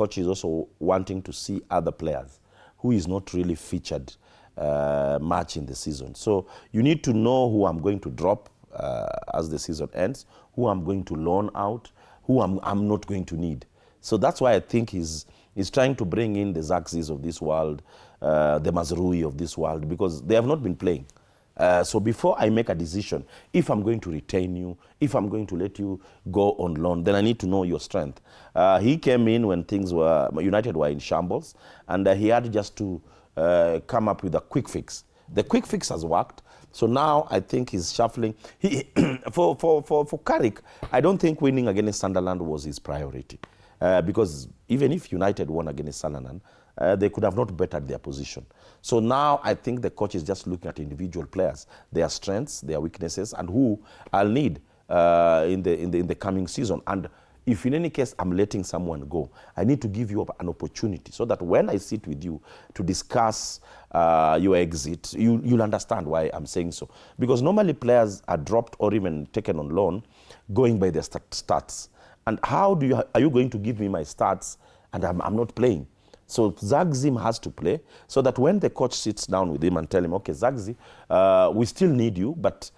coach is also wanting to see other players who is not really featured much in the season. So you need to know who I'm going to drop as the season ends, who I'm going to loan out, who I'm not going to need. So that's why I think he's trying to bring in the Zaxis of this world, the Mazrui of this world, because they have not been playing. So before I make a decision, if I'm going to retain you, if I'm going to let you go on loan, then I need to know your strength. He came in when things were, United were in shambles, and he had just to come up with a quick fix. The quick fix has worked. So now I think he's shuffling. For Carrick, I don't think winning against Sunderland was his priority. Because even if United won against Sunderland, they could have not bettered their position. So now I think the coach is just looking at individual players, their strengths, their weaknesses, and who I'll need in the coming season. And if in any case I'm letting someone go, I need to give you an opportunity so that when I sit with you to discuss your exit, you'll understand why I'm saying so. Because normally players are dropped or even taken on loan going by their stats. And how are you going to give me my stats and I'm not playing? So Zagzim has to play so that when the coach sits down with him and tell him, okay, Zagzi, we still need you, but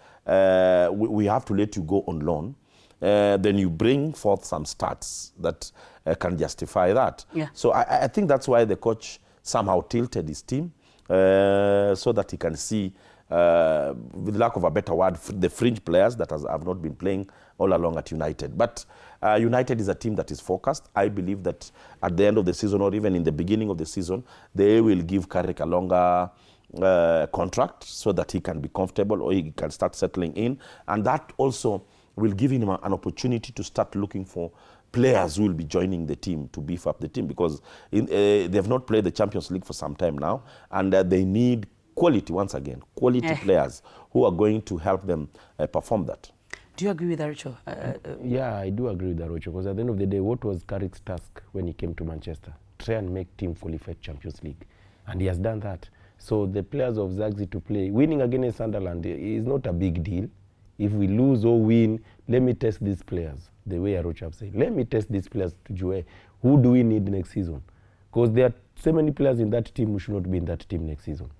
we have to let you go on loan. Then you bring forth some stats that can justify that. Yeah. So I think that's why the coach somehow tilted his team so that he can see, with lack of a better word, the fringe players that have not been playing all along at United. But United is a team that is focused. I believe that at the end of the season or even in the beginning of the season, they will give Carrick a longer contract so that he can be comfortable or he can start settling in. And that also will give him an opportunity to start looking for players who will be joining the team to beef up the team, because they have not played the Champions League for some time now, and they need quality, once again, quality players who are going to help them perform that. Do you agree with Arocho? Yeah, I do agree with Arocho, because at the end of the day, what was Carrick's task when he came to Manchester? Try and make team qualify Champions League. And he has done that. So the players of Zagzi to play, winning against Sunderland is not a big deal. If we lose or win, let me test these players, the way Arocho said. Let me test these players to Joe. Who do we need next season? Because there are so many players in that team who should not be in that team next season.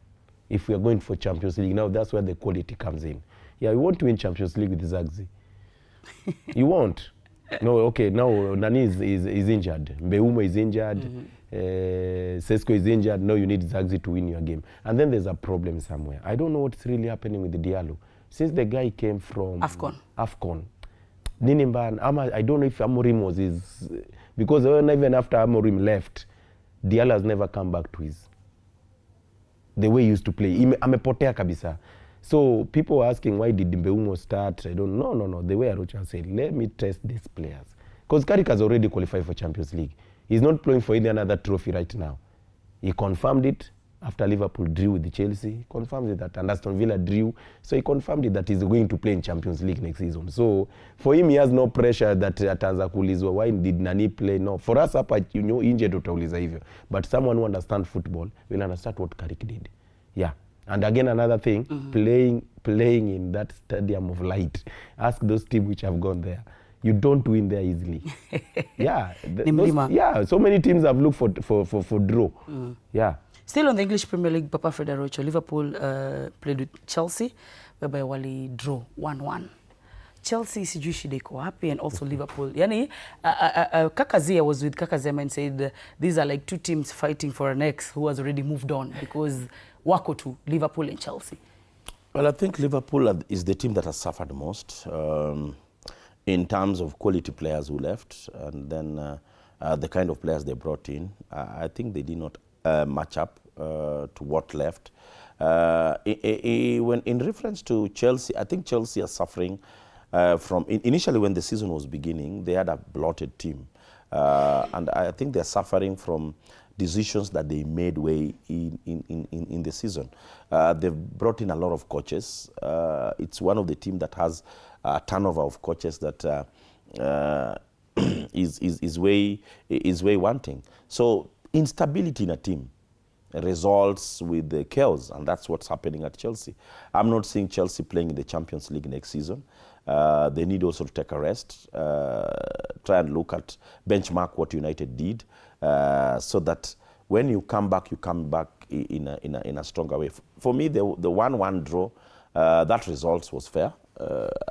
If we are going for Champions League, now that's where the quality comes in. Yeah, we want to win Champions League with Zagzi. You won't. No, okay, now Nani is injured. Mbeumo is injured. Sesko is injured. Now you need Zagzi to win your game. And then there's a problem somewhere. I don't know what's really happening with the Diallo. Since the guy came from AFCON. I don't know if Amorim was his... Because even after Amorim left, Diallo has never come back to the way he used to play. Amepotea kabisa. So people are asking, why did Mbeumo start? I don't know. No. The way Arocho said, let me test these players. Because Carrick has already qualified for Champions League. He's not playing for any another trophy right now. He confirmed it after Liverpool drew with Chelsea. He confirmed it that, and Aston Villa drew. So he confirmed it that he's going to play in Champions League next season. So for him, he has no pressure that ataanza kuulizwa, why did Nani play? No. For us, injured tutauliza hivyo. But someone who understands football will understand what Carrick did. Yeah. And again, another thing, playing in that stadium of light. Ask those teams which have gone there. You don't win there easily. Yeah. So many teams have looked for draw. Yeah. Still on the English Premier League, Papa Fred Arocho, Liverpool played with Chelsea, whereby wali draw 1-1. Chelsea sijui shida iko happy, and also Liverpool. Yani, Kakazia was with Kakazema and said these are like two teams fighting for an ex who has already moved on, because wako to Liverpool and Chelsea. Well, I think Liverpool is the team that has suffered most in terms of quality players who left, and then the kind of players they brought in. I think they did not match up to what left. When in reference to Chelsea, I think Chelsea are suffering from, initially when the season was beginning, they had a bloated team. And I think they're suffering from decisions that they made way in the season. They've brought in a lot of coaches. It's one of the teams that has a turnover of coaches that is way wanting. So instability in a team results with the chaos, and that's what's happening at Chelsea. I'm not seeing Chelsea playing in the Champions League next season. They need also to take a rest, try and look at, benchmark what United did. so that when you come back in a stronger way. For me, the 1-1 draw, that result was fair.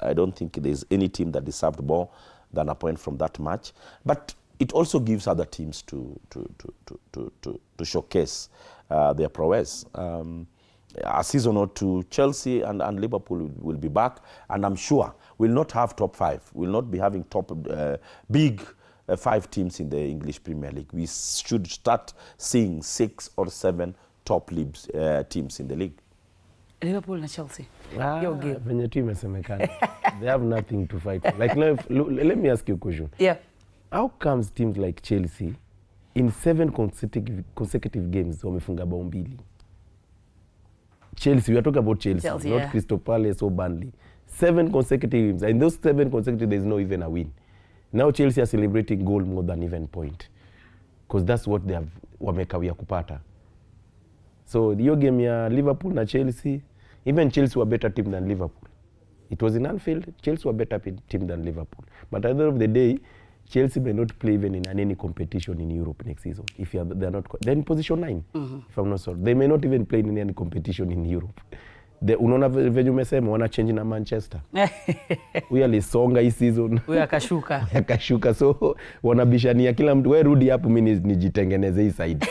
I don't think there's any team that deserved more than a point from that match. But it also gives other teams to showcase their prowess. A season or two, Chelsea and Liverpool will be back, and I'm sure we'll not have top 5. We'll not be having top big 5 teams in the English Premier League. We should start seeing 6 or 7 top teams in the league. Liverpool and Chelsea. Venye tu imesemekana. They have nothing to fight for. Like, let me ask you a question. Yeah. How comes teams like Chelsea in 7 consecutive games wamefunga bao 2? Chelsea, we are talking about Chelsea not yeah. Crystal Palace or Burnley. 7 consecutive games, and in those 7 consecutive, there's no even a win. Now Chelsea are celebrating goal more than even point, because that's what they have wamekawia kupata. So the game ya Liverpool na Chelsea, even Chelsea were better team than Liverpool. It was in Anfield, Chelsea were better team than Liverpool. But at the end of the day, Chelsea may not play even in any competition in Europe next season. If they're not, they're in position 9. If I'm not sorry, they may not even play in any competition in Europe. Unaona venye umesema wana change na Manchester. We alisonga hii season. We akashuka. Akashuka, so wanabishania kila mtu, wewe rudi hapo, mimi nijitengeneze hii side.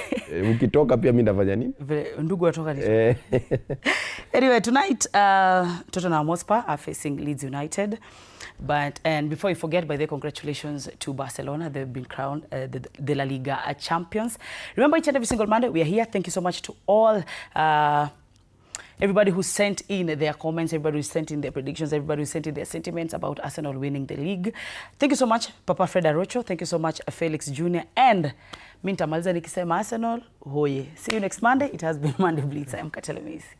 Ukitoka pia mimi ndafanya nini? Ndugu watoka ni. Anyway, tonight Tottenham Hotspur are facing Leeds United. And before you forget, by the way, congratulations to Barcelona. They've been crowned the La Liga champions. Remember, each and every single Monday we are here. Thank you so much to all everybody who sent in their comments, everybody who sent in their predictions, everybody who sent in their sentiments about Arsenal winning the league. Thank you so much, Papa Fred Arocho. Thank you so much, Felix Jr. And Minta Malza nikisema Arsenal, hoye. See you next Monday. It has been Monday Blitz. I'm Katelemisi.